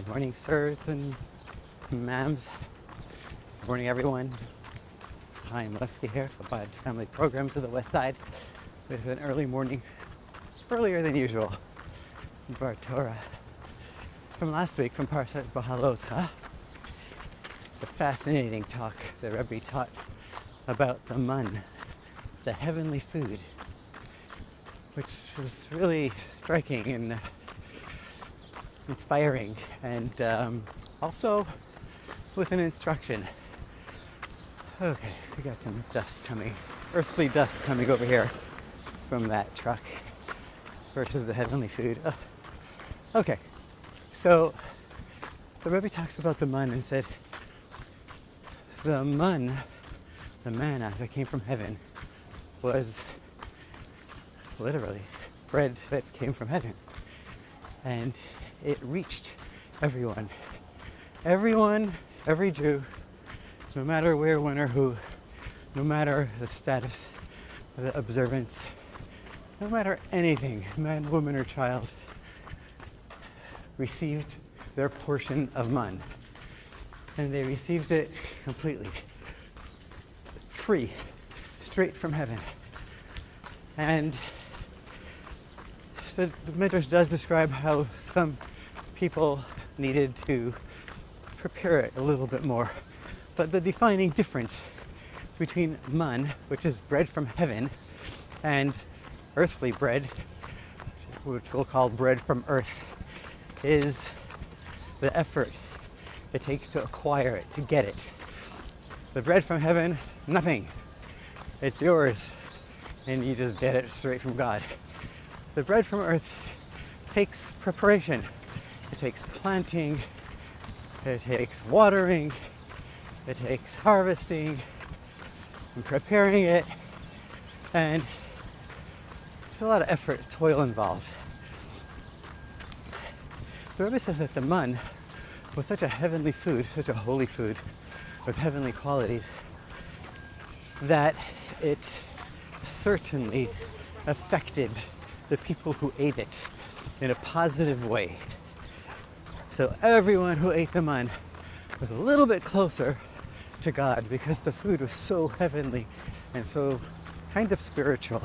Good morning, sirs and ma'ams. Good morning, everyone. It's Chaim Levsky here, Chabad Family Programs of the West Side, with an early morning, earlier than usual, Bar Torah. It's from last week, from Commentary Manna Beha'alot'cha. It's a fascinating talk the Rebbe taught about the man, the heavenly food, which was really striking and inspiring, and also with an instruction. Okay, we got some dust coming, earthly dust coming over here from that truck versus the heavenly food. Okay, so the Rebbe talks about the man and said the man, the manna that came from heaven, was literally bread that came from heaven, and it reached everyone, every Jew, no matter where, when, or who, no matter the status, the observance, no matter anything, man, woman, or child, received their portion of man, and they received it completely, free, straight from heaven. And so the Midrash does describe how some people needed to prepare it a little bit more. But the defining difference between man, which is bread from heaven, and earthly bread, which we'll call bread from earth, is the effort it takes to acquire it, to get it. The bread from heaven, nothing. It's yours, and you just get it straight from God. The bread from earth takes preparation. It takes planting, it takes watering, it takes harvesting and preparing it, and it's a lot of effort, toil involved. The Rebbe says that the man was such a heavenly food, such a holy food with heavenly qualities, that it certainly affected the people who ate it in a positive way. So everyone who ate the man was a little bit closer to God because the food was so heavenly and so kind of spiritual.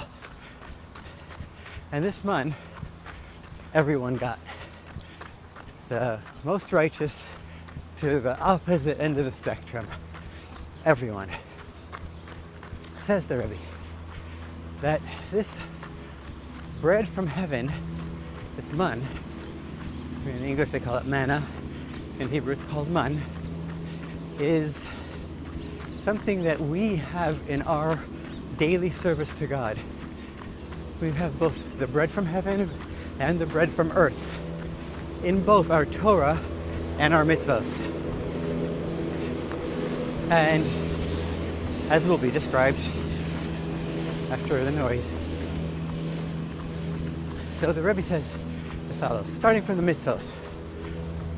And this man, everyone got. The most righteous to the opposite end of the spectrum. Everyone. Says the Rebbe that this bread from heaven, this man, in English they call it manna, in Hebrew it's called man, is something that we have in our daily service to God. We have both the bread from heaven and the bread from earth in both our Torah and our mitzvahs. And as will be described after the noise. So the Rebbe says as follows, starting from the mitzvahs.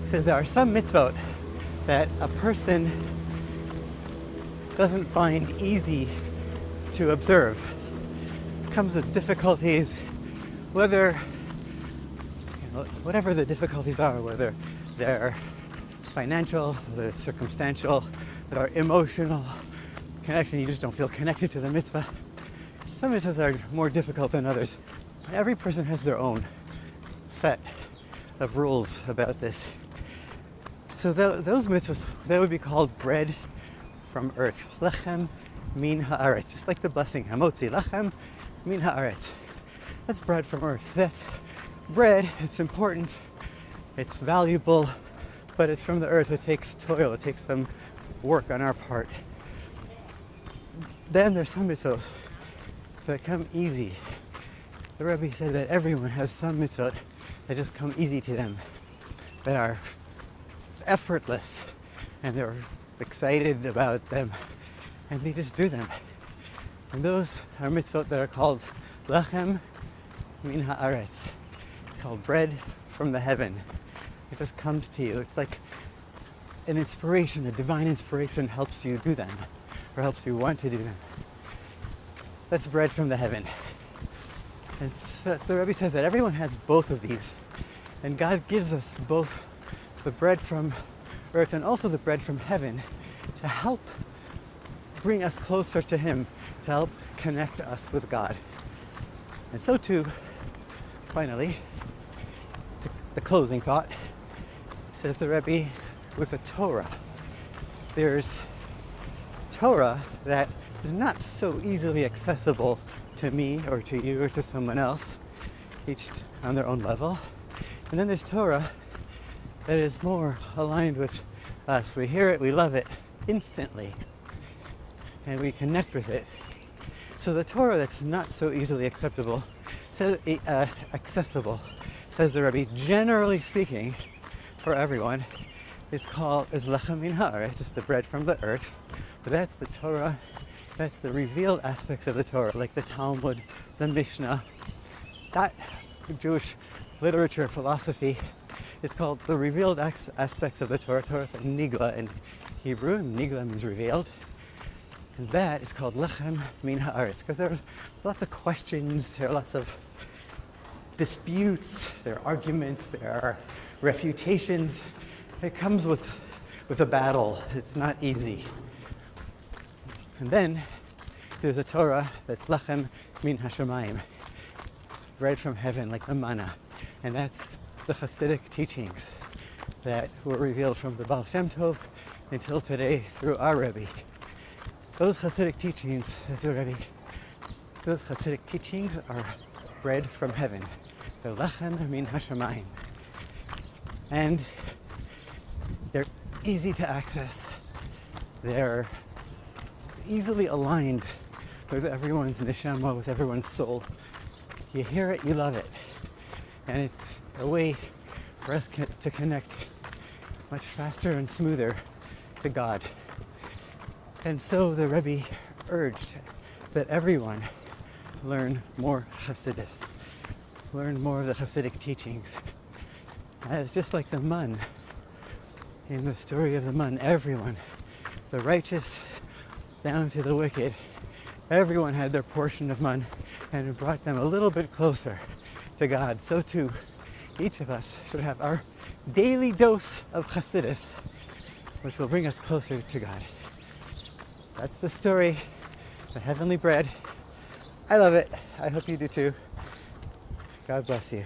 He says there are some mitzvot that a person doesn't find easy to observe. It comes with difficulties, whether, whatever the difficulties are, whether they're financial, whether it's circumstantial, whether emotional connection, you just don't feel connected to the mitzvah. Some mitzvahs are more difficult than others. Every person has their own set of rules about this. So those mitzvahs, they would be called bread from earth. Lechem min haaretz, just like the blessing. Hamotzi lechem min haaretz. That's bread from earth. That's bread. It's important. It's valuable, but it's from the earth. It takes toil. It takes some work on our part. Then there's some mitzvahs that come easy. The Rebbe said that everyone has some mitzvot that just come easy to them, that are effortless, and they're excited about them, and they just do them. And those are mitzvot that are called lechem min haaretz, called bread from the heaven. It just comes to you. It's like an inspiration, a divine inspiration helps you do them, or helps you want to do them. That's bread from the heaven. And so the Rebbe says that everyone has both of these, and God gives us both the bread from earth and also the bread from heaven to help bring us closer to Him, to help connect us with God. And so too, finally, the closing thought, says the Rebbe, with the Torah. There's Torah that is not so easily accessible to me or to you or to someone else, each on their own level. And then there's Torah that is more aligned with us. We hear it, we love it instantly, and we connect with it. So the Torah that's not so easily accessible, says the Rebbe, generally speaking, for everyone, is lechem min haaretz. It's the bread from the earth. But that's the Torah. That's the revealed aspects of the Torah, like the Talmud, the Mishnah. That Jewish literature, philosophy, is called the revealed aspects of the Torah. Torah is nigla in Hebrew, and nigla means revealed. And that is called lechem min haaretz, because there are lots of questions, there are lots of disputes, there are arguments, there are refutations. It comes with a battle. It's not easy. And then there's a Torah that's lechem min hashamayim, bread from heaven, like the manna. And that's the Hasidic teachings that were revealed from the Baal Shem Tov until today through our Rebbe. Those Hasidic teachings, says the Rebbe, those Hasidic teachings are bread from heaven. They're lechem min hashamayim. And they're easy to access. They're easily aligned with everyone's neshama, with everyone's soul. You hear it, you love it. And it's a way for us to connect much faster and smoother to God. And so the Rebbe urged that everyone learn more Hasidus, learn more of the Hasidic teachings. As just like the man, in the story of the man, everyone, the righteous down to the wicked, everyone had their portion of man, and it brought them a little bit closer to God. So too, each of us should have our daily dose of Hasidus, which will bring us closer to God. That's the story, the heavenly bread. I love it. I hope you do too. God bless you.